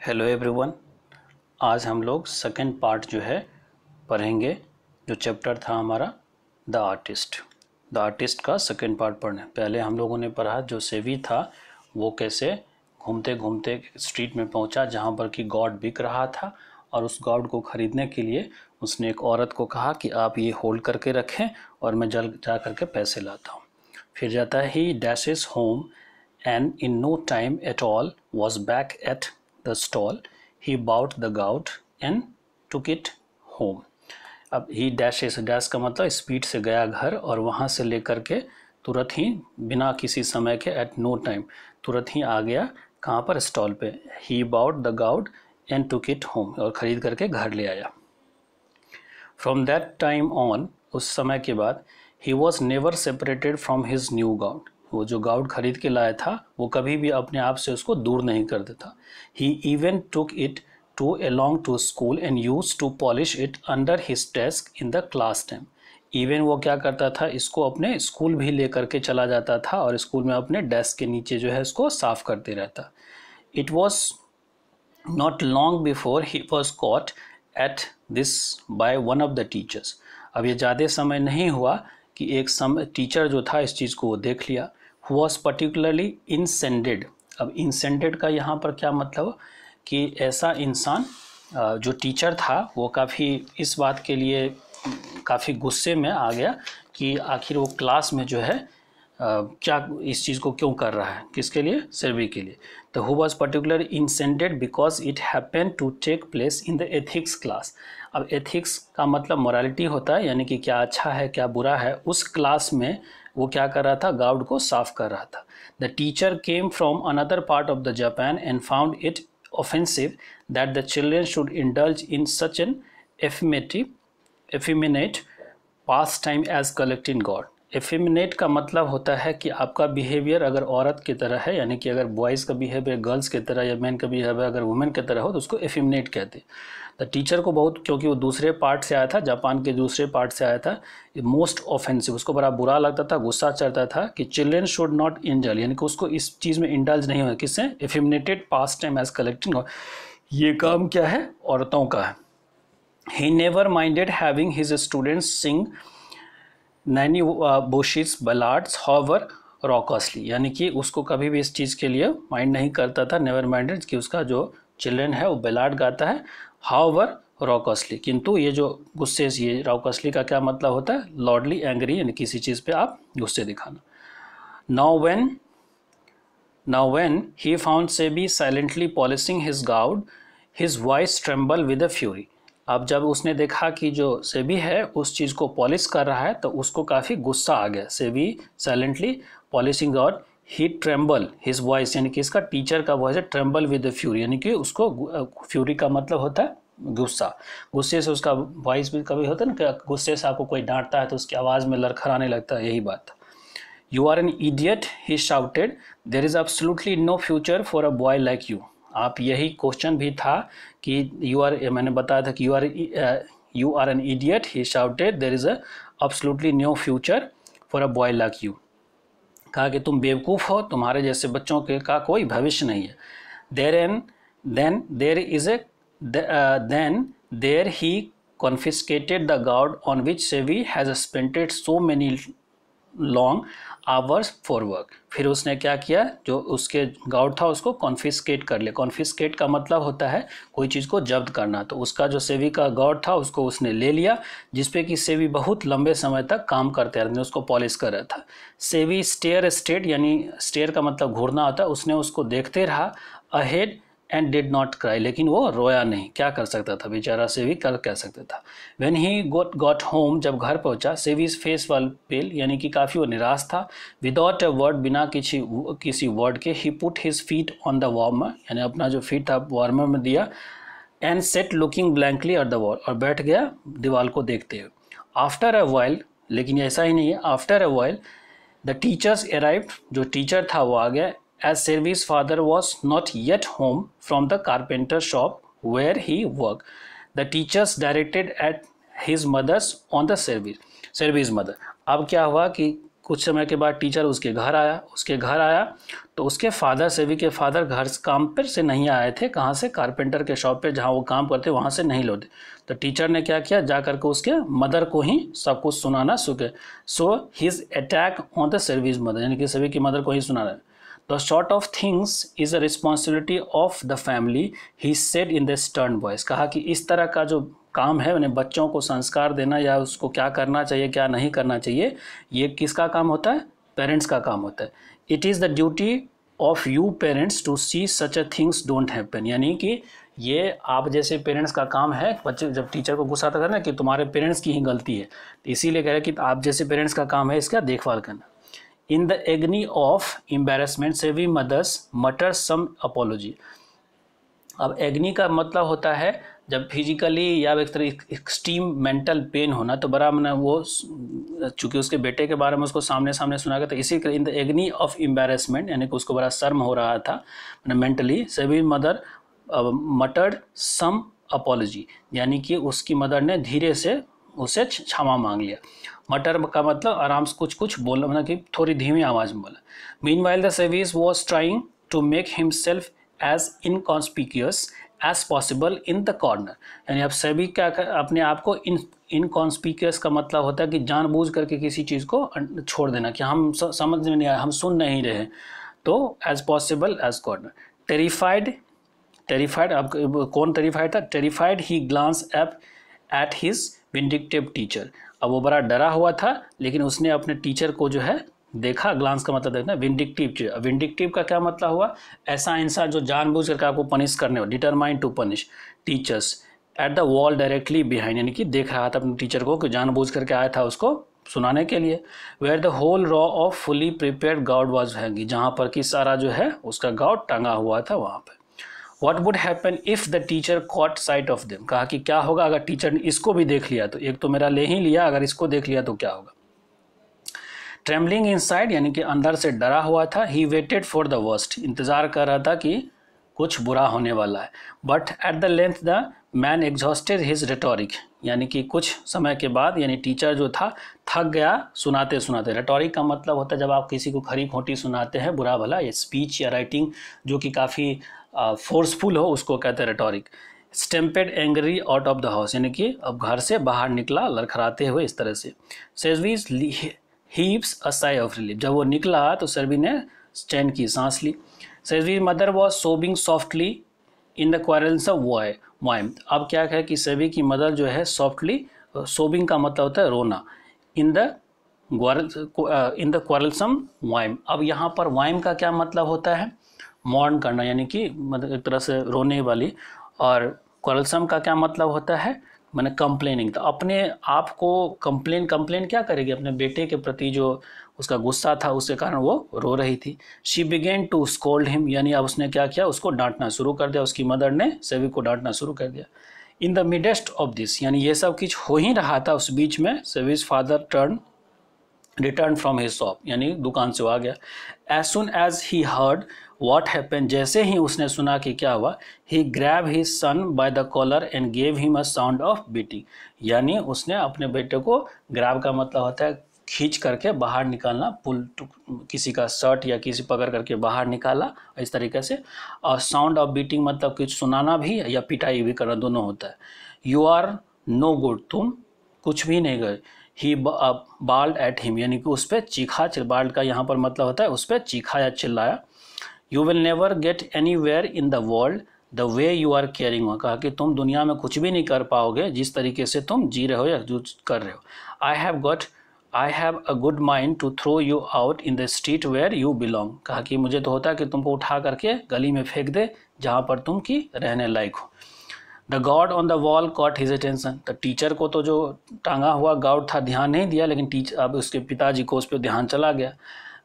Hello everyone. आज हम लोग सेकंड पार्ट जो है पढ़ेंगे। जो चैप्टर था हमारा द आर्टिस्ट का सेकंड पार्ट पढ़ने। पहले हम लोगों ने पढ़ा जो सेवी था वो कैसे घूमते घूमते स्ट्रीट में पहुंचा जहां पर कि गॉड बिक रहा था, और उस गॉड को ख़रीदने के लिए उसने एक औरत को कहा कि आप ये होल्ड करके रखें और मैं जल्द जा करके पैसे लाता हूँ। फिर जाता है he dashes home and in no time at all was back at the stall. He bought the gout and took it home. अब ही डैशेस, डैश का मतलब स्पीड से गया घर और वहाँ से लेकर के तुरंत ही बिना किसी समय के एट नो टाइम तुरंत ही आ गया कहाँ पर, स्टॉल पे। He bought the goat and took it home, और ख़रीद करके घर ले आया। फ्रॉम दैट टाइम ऑन, उस समय के बाद, he was never separated from his new gout, वो जो गाउट खरीद के लाया था वो कभी भी अपने आप से उसको दूर नहीं कर देता। He even took it to along to school and used to polish it under his desk in the class time. Even वो क्या करता था, इसको अपने स्कूल भी ले करके चला जाता था और स्कूल में अपने डेस्क के नीचे जो है इसको साफ करते रहता। It was not long before he was caught at this by one of the teachers. अब ये ज़्यादा समय नहीं हुआ कि एक टीचर जो था इस चीज़ को वो देख लिया। Who was particularly incensed। अब incensed का यहाँ पर क्या मतलब कि ऐसा इंसान, जो टीचर था वो काफ़ी इस बात के लिए काफ़ी गुस्से में आ गया कि आखिर वो क्लास में जो है क्या इस चीज़ को क्यों कर रहा है, किसके लिए, सेवी के लिए। तो who was particularly incensed because it happened to take place in the ethics class। अब एथिक्स का मतलब मोरालिटी होता है, यानी कि क्या अच्छा है क्या बुरा है। उस क्लास में वो क्या कर रहा था, गाउड को साफ कर रहा था। The teacher came from another part of the Japan and found it offensive that the children should indulge in such an effeminate pastime as collecting gourd. Effeminate का मतलब होता है कि आपका बिहेवियर अगर औरत की तरह है, यानी कि अगर बॉयज़ का बिहेवियर गर्ल्स की तरह या मैन का बिहेवियर अगर वुमेन की तरह हो तो उसको एफिमिनेट कहते हैं। तो टीचर को बहुत, क्योंकि वो दूसरे पार्ट से आया था, जापान के दूसरे पार्ट से आया था, मोस्ट ऑफेंसिव, उसको बड़ा बुरा लगता था, गुस्सा चढ़ता था कि चिल्ड्रेन शुड नॉट इंडल्ज, यानी कि उसको इस चीज़ में इंडल्ज नहीं हो। किससे? Effeminated pastime as collecting. ये काम क्या है, औरतों का है। He never minded having his students sing naniwabushi ballads however raucously, यानी कि उसको कभी भी इस चीज़ के लिए माइंड नहीं करता था, नेवर माइंडेड, कि उसका जो चिल्ड्रन है वो बलाड गाता है हावर रॉकॉसली। किंतु ये जो गुस्से से, ये रॉकॉसली का क्या मतलब होता है, लॉर्डली एंग्री, यानी किसी चीज़ पे आप गुस्से दिखाना। Now when he found SEBI silently polishing his gourd his voice tremble with a fury. अब जब उसने देखा कि जो सेबी है उस चीज़ को पॉलिश कर रहा है तो उसको काफ़ी गुस्सा आ गया। सेबी साइलेंटली पॉलिशिंग गाउड, ही ट्रेम्बल हिज वॉइस, यानी कि इसका टीचर का वॉइस है, ट्रेम्बल विद द फ्यूरी, यानी कि उसको फ्यूरी का मतलब होता है गुस्सा। गुस्से से उसका वॉइस भी कभी होता है ना कि गुस्से से आपको कोई डांटता है तो उसकी आवाज़ में लड़खड़ाने लगता है, यही बात। You are an idiot, he shouted, there is absolutely no future for a boy like you. आप, यही क्वेश्चन भी था कि यू आर, मैंने बताया था कि you are an idiot, he shouted, there is absolutely no future for a boy like you. कहा कि तुम बेवकूफ़ हो, तुम्हारे जैसे बच्चों के का कोई भविष्य नहीं है। There he confiscated the gourd on which Seibei has spented so many long hours for work. फिर उसने क्या किया, जो उसके गाउड था उसको कॉन्फिस्केट कर लिया। कॉन्फिस्केट का मतलब होता है कोई चीज़ को जब्त करना। तो उसका जो सेवी का गाउड था उसको उसने ले लिया, जिसपे कि सेवी बहुत लंबे समय तक काम करते रहे, उसको पॉलिश कर रहा था। सेवी स्टेयर स्टेट, यानी स्टेयर का मतलब घूरना होता है, उसने उसको देखते रहा ahead and did not cry, लेकिन वो रोया नहीं। क्या कर सकता था बेचारा सेवी, कर कह सकता था। व्हेन ही गॉट होम, जब घर पहुंचा, सेवीज फेस वाल पेल, यानी कि काफ़ी वो निराश था। विदाउट अ वर्ड, बिना किसी वर्ड के, he put his feet on the warmer, यानी अपना जो फीट था वार्मर में दिया, and sat looking blankly at the wall, और बैठ गया दीवार को देखते हुए। आफ्टर अ वाइल, लेकिन ऐसा ही नहीं है, after a while the teachers arrived, जो टीचर था वो आ गया। As Servi's father was not yet home from the carpenter shop where he worked, the teachers directed at his mother's on the Servi's mother। अब क्या हुआ कि कुछ समय के बाद टीचर उसके घर आया तो उसके फादर, सेवी के फादर घर काम पर से नहीं आए थे। कहाँ से? कारपेंटर के शॉप पे जहाँ वो काम करते वहाँ से नहीं लौटे। तो टीचर ने क्या किया, जा करके उसके मदर को ही सब कुछ सुनाना शुरू। So his attack on the सेवीज मदर, यानी कि सेवी की मदर को ही सुना रहा है। The sort of things is a responsibility of the family, he said in the stern voice. कहा कि इस तरह का जो काम है, उन्हें बच्चों को संस्कार देना या उसको क्या करना चाहिए क्या नहीं करना चाहिए, ये किसका काम होता है? पेरेंट्स का काम होता है। It is the duty of you parents to see such a things don't happen, यानी कि ये आप जैसे पेरेंट्स का काम है। बच्चे जब टीचर को गुस्सा आता है ना कि तुम्हारे पेरेंट्स की ही गलती है, तो इसीलिए कह रहे हैं कि आप जैसे पेरेंट्स का काम है इसका देखभाल करना। इन द एग्नी ऑफ एम्बेरसमेंट सेवी मदर्स मटर सम अपॉलोजी। अब एग्नी का मतलब होता है जब फिजिकली या एक तरह एक्सट्रीम मेंटल पेन होना, तो बड़ा मैंने वो चूँकि उसके बेटे के बारे में उसको सामने सुना गया, तो इसी इन द एग्नी ऑफ एम्बेरसमेंट, यानी कि उसको बड़ा शर्म हो रहा था मेंटली, सेवी मदर मटर्ड सम अपॉलोजी, यानी कि उसकी मदर ने धीरे से उसे क्षमा मांग लिया। मटर का मतलब आराम से कुछ बोला, मतलब कि थोड़ी धीमी आवाज़ में बोला। मीनवाइल द सेवीज was trying to make himself as inconspicuous as possible in the corner, यानी अब सभी क्या अपने आप को इनकॉन्स्पिक्यूअस का मतलब होता है कि जानबूझ करके किसी चीज़ को छोड़ देना, कि हम समझ में नहीं आया, हम सुन नहीं रहे, तो as possible as corner. Terrified, अब कौन टेरिफाइड था? Terrified he glance up at his vindictive teacher. अब वो बड़ा डरा हुआ था, लेकिन उसने अपने टीचर को जो है देखा। ग्लांस का मतलब देखना, विंडिक्टिव। विंडिक्टिव का क्या मतलब हुआ? ऐसा इंसान जो जानबूझ करके आपको पनिश करने हो, determined to punish teachers at the wall directly behind, यानी कि देख रहा था अपने टीचर को कि जानबूझ करके आया था उसको सुनाने के लिए। Where the whole row of fully prepared god was hanging, जहाँ पर कि सारा जो है उसका गाउड टंगा हुआ था वहाँ पर। What would happen if the teacher caught sight of them? कहा कि क्या होगा अगर टीचर ने इसको भी देख लिया, तो एक तो मेरा ले ही लिया, अगर इसको देख लिया तो क्या होगा? ट्रेमलिंग इनसाइड, यानी कि अंदर से डरा हुआ था। He waited for the worst, इंतजार कर रहा था कि कुछ बुरा होने वाला है। But at the length the man exhausted his rhetoric, यानी कि कुछ समय के बाद, यानी टीचर जो था थक गया सुनाते सुनाते। रेटोरिक का मतलब होता है जब आप किसी को खरी खोटी सुनाते हैं, बुरा भला, ये स्पीच या राइटिंग जो कि काफ़ी फोर्सफुल हो, उसको कहते हैं rhetoric. Stamped angry out of the house, यानी कि अब घर से बाहर निकला लड़खड़ाते हुए इस तरह से। सेजवीज heaves a sigh of relief, जब वो निकला तो सेल्वी ने चैन की सांस ली। सेजवीज mother was sobbing softly in the quarrelsome whim. अब क्या है कि सेवी की मदर जो है सॉफ्टली, सोबिंग का मतलब होता है रोना, इन द क्वारल्सम वाइम। अब यहाँ पर वाइम का क्या मतलब होता है? मौन करना, यानी कि मतलब एक तरह से रोने वाली। और क्वारल्सम का क्या मतलब होता है? मैंने कंप्लेनिंग। तो अपने आप को कंप्लेन क्या करेगी? अपने बेटे के प्रति जो उसका गुस्सा था उसके कारण वो रो रही थी। She began to scold him, यानी अब उसने क्या किया? उसको डांटना शुरू कर दिया। उसकी मदर ने सेवी को डांटना शुरू कर दिया। In the midst of this, यानी ये सब कुछ हो ही रहा था उस बीच में, सेवीज father return from his shop, यानी दुकान से आ गया। As soon as he heard what happened, जैसे ही उसने सुना कि क्या हुआ, he grab his son by the collar and gave him a sound of beating, यानी उसने अपने बेटे को, ग्रैब का मतलब होता है खींच करके बाहर निकालना, पुल किसी का शर्ट या किसी पकड़ करके बाहर निकाला इस तरीके से। और साउंड ऑफ बीटिंग मतलब कुछ सुनाना भी या पिटाई भी करना, दोनों होता है। यू आर नो गुड, तुम कुछ भी नहीं गए। ही बाल्ड एट हिम, यानी कि उस पर चीखा। बाल्ड का यहाँ पर मतलब होता है उस पर चीखा या चिल्लाया। You will never get any where in the world the way you are caring on, कहा कि तुम दुनिया में कुछ भी नहीं कर पाओगे जिस तरीके से तुम जी रहे हो या जो कर रहे हो। I have a good mind to throw you out in the street where you belong, कहा कि मुझे तो होता है कि तुमको उठा करके गली में फेंक दे जहाँ पर तुम की रहने लायक हो। The god on the wall caught his attention, तो टीचर को तो जो टांगा हुआ गाउड था ध्यान नहीं दिया, लेकिन टीचर अब उसके पिताजी को उस पर ध्यान चला गया।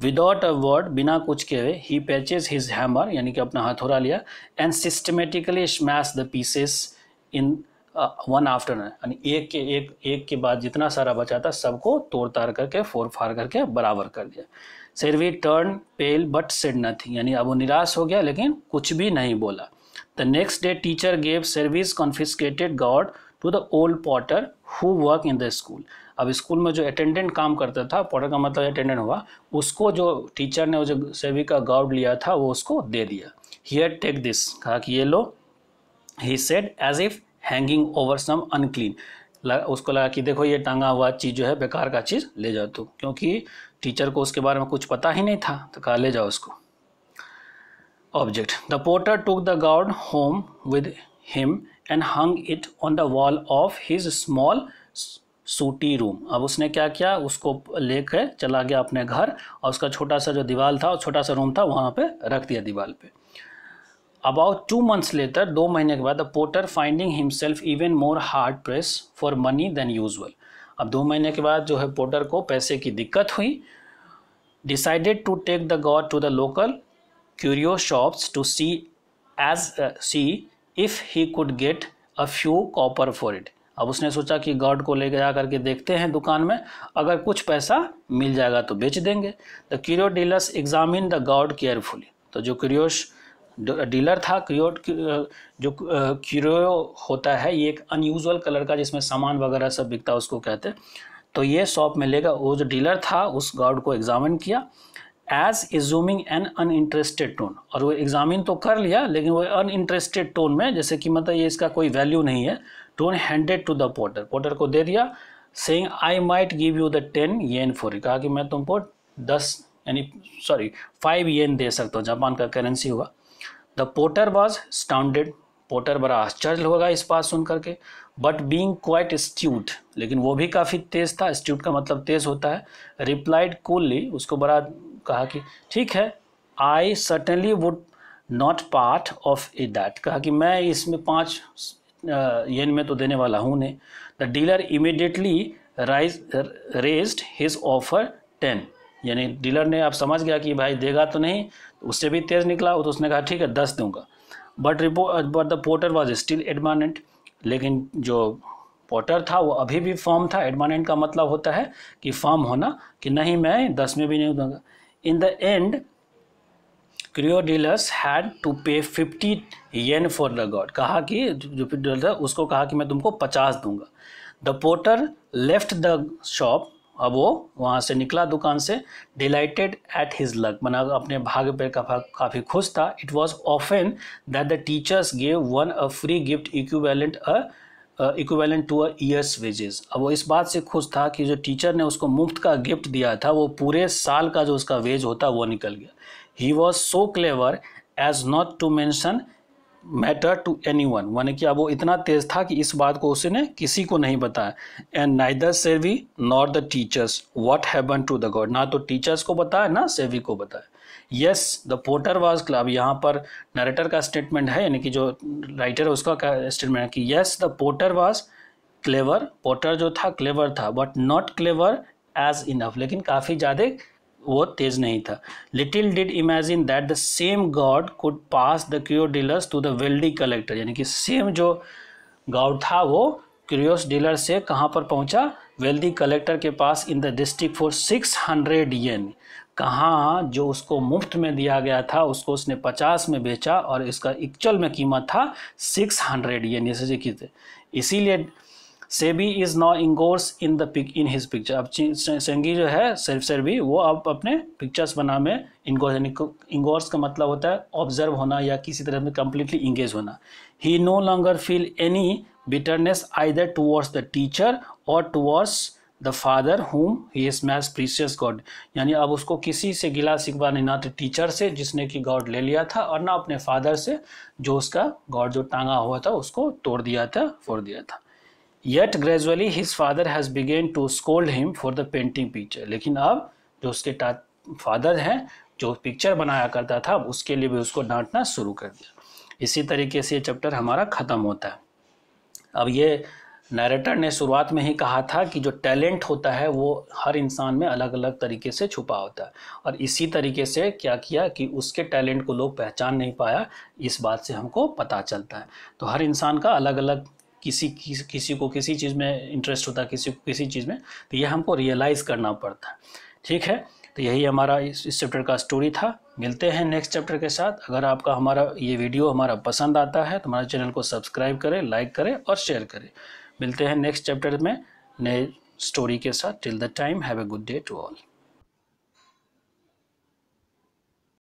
विदाउट अ वर्ड, बिना कुछ कहे, ही पैचेज हिज हैमर, यानी कि अपना हथौड़ा लिया, and systematically smash the pieces in one after, यानी एक के बाद जितना सारा बचा था सबको तोड़ ताड़ करके फोड़ फाड़ करके बराबर कर दिया। Selvi turn pale but said nothing, यानी अब वो निराश हो गया लेकिन कुछ भी नहीं बोला। The next day teacher gave service confiscated god to the old potter who work in the school. अब स्कूल में जो अटेंडेंट काम करता था, पोर्टर का मतलब अटेंडेंट हुआ, उसको जो टीचर ने जो सेवी का गार्ड लिया था वो उसको दे दिया। हियर टेक दिस, कहा कि ये लो। He said as if hanging over some unclean, उसको लगा कि देखो ये टांगा हुआ चीज़ जो है बेकार का चीज़ ले जाओ तू, क्योंकि टीचर को उसके बारे में कुछ पता ही नहीं था, तो कहा ले जाओ उसको। Object, the porter took the guard home with him and hung it on the wall of his small सूटी रूम। अब उसने क्या किया, उसको लेकर चला गया अपने घर और उसका छोटा सा जो दीवार था, छोटा सा रूम था, वहाँ पे रख दिया दीवार पे। About 2 months later, 2 महीने के बाद, the porter finding himself even more hard pressed for money than usual, अब 2 महीने के बाद जो है पोर्टर को पैसे की दिक्कत हुई, decided to take the god to the local curio shops to see if he could get a few copper for it। अब उसने सोचा कि गार्ड को ले जा करके देखते हैं दुकान में, अगर कुछ पैसा मिल जाएगा तो बेच देंगे। The curio dealers examine the guard carefully, तो जो क्यूरियोस डीलर था, जो क्यूरियो होता है ये एक अनयूजुअल कलर का जिसमें सामान वगैरह सब बिकता है, उसको कहते हैं। तो ये शॉप में लेगा, वो जो डीलर था उस गार्ड को एग्जामिन किया, as assuming an uninterested tone, और वो एग्जामिन तो कर लिया लेकिन वो अनइंटरेस्टेड टोन में, जैसे कि मतलब ये इसका कोई वैल्यू नहीं है, tone handed to the porter, porter को दे दिया, saying I might give you the 10 yen for it, कहा कि मैं तुमको 5 येन दे सकता हूँ, जापान का करेंसी हुआ। द पोर्टर वॉज स्टाउंडेड, पोर्टर बड़ा आश्चर्य होगा इस बात सुन करके, बट बीइंग क्वाइट एस्ट्यूट, लेकिन वो भी काफ़ी तेज था, एस्ट्यूट का मतलब तेज होता है, रिप्लाइड कूलली, उसको बड़ा कहा कि ठीक है, I certainly would not part of it that, कहा कि मैं इसमें 5 येन में तो देने वाला हूँ नहीं। The dealer immediately raised his offer 10, यानी डीलर ने आप समझ गया कि भाई देगा तो नहीं, उससे भी तेज निकला, तो उसने कहा ठीक है 10 दूंगा। But the porter was still adamant, लेकिन जो पोर्टर था वो अभी भी फर्म था। एडमानेंट का मतलब होता है कि फर्म होना, कि नहीं मैं 10 में भी नहीं दूंगा। In the end curio dealers had to pay 50 yen for the God, कहा कि जो डीलर था उसको कहा कि मैं तुमको 50 दूंगा। The porter left the shop, अब वो वहाँ से निकला दुकान से, डिलाइटेड एट हिज लक, मना अपने भाग्य पर काफ़ी खुश था। It was often that the teachers gave one a free gift equivalent to a years wages, अब वो इस बात से खुश था कि जो टीचर ने उसको मुफ्त का गिफ्ट दिया था वो पूरे साल का जो उसका वेज होता वो निकल गया। He was so clever as not to mention matter to anyone, माने कि अब वो इतना तेज था कि इस बात को उसने किसी को नहीं बताया। And neither Sevi not the teachers what happened to the god, ना तो टीचर्स को बताया ना सेवी को बताया। Yes the porter was club, यहाँ पर नरेटर का स्टेटमेंट है, यानी कि जो राइटर है उसका स्टेटमेंट है कि yes the porter was clever, porter जो था क्लेवर था, but not clever as enough, लेकिन काफ़ी ज़्यादा वो तेज नहीं था। Little did imagine that the same god could pass the curio dealers to the wealthy collector, यानी कि सेम जो गॉड था वो क्यूरियोस डीलर से कहाँ पर पहुँचा, वेल्दी कलेक्टर के पास, इन द डिस्ट्रिक्ट फॉर 600 येन, कहाँ जो उसको मुफ्त में दिया गया था उसको उसने 50 में बेचा और इसका एक्चुअल में कीमत था 600 येन, जैसे कि इसीलिए Seibei is now engrossed in his picture. अब सेंगी जो है सेर्बी वो अब अपने पिक्चर्स बना में इंगोर्स, यानी इंगोर्स का मतलब होता है ऑब्जर्व होना या किसी तरह में कम्प्लीटली इंगेज होना। He no longer feel any bitterness either towards the teacher और towards the father whom he is मैज प्रीशियस गॉड, यानी अब उसको किसी से गिला शिकवा नहीं, ना तो टीचर से जिसने कि गॉड ले लिया था और ना अपने फादर से जो उसका गॉड जो टांगा हुआ था उसको तोड़ दिया था, फोड़ दिया था। Yet gradually his father has begun to scold him for the painting picture, लेकिन अब जो उसके फादर हैं जो पिक्चर बनाया करता था उसके लिए भी उसको डांटना शुरू कर दिया। इसी तरीके से ये चैप्टर हमारा ख़त्म होता है। अब ये नरेटर ने शुरुआत में ही कहा था कि जो टैलेंट होता है वो हर इंसान में अलग अलग तरीके से छुपा होता है, और इसी तरीके से क्या किया कि उसके टैलेंट को लोग पहचान नहीं पाया, इस बात से हमको पता चलता है। तो हर इंसान का अलग अलग किसी को किसी चीज़ में इंटरेस्ट होता है, किसी को किसी चीज़ में, तो ये हमको रियलाइज़ करना पड़ता है। ठीक है, तो यही हमारा इस चैप्टर का स्टोरी था। मिलते हैं नेक्स्ट चैप्टर के साथ। अगर आपका हमारा ये वीडियो हमारा पसंद आता है तो हमारे चैनल को सब्सक्राइब करें, लाइक करें और शेयर करें। मिलते हैं नेक्स्ट चैप्टर में नए स्टोरी के साथ। Till the time have a good day to all.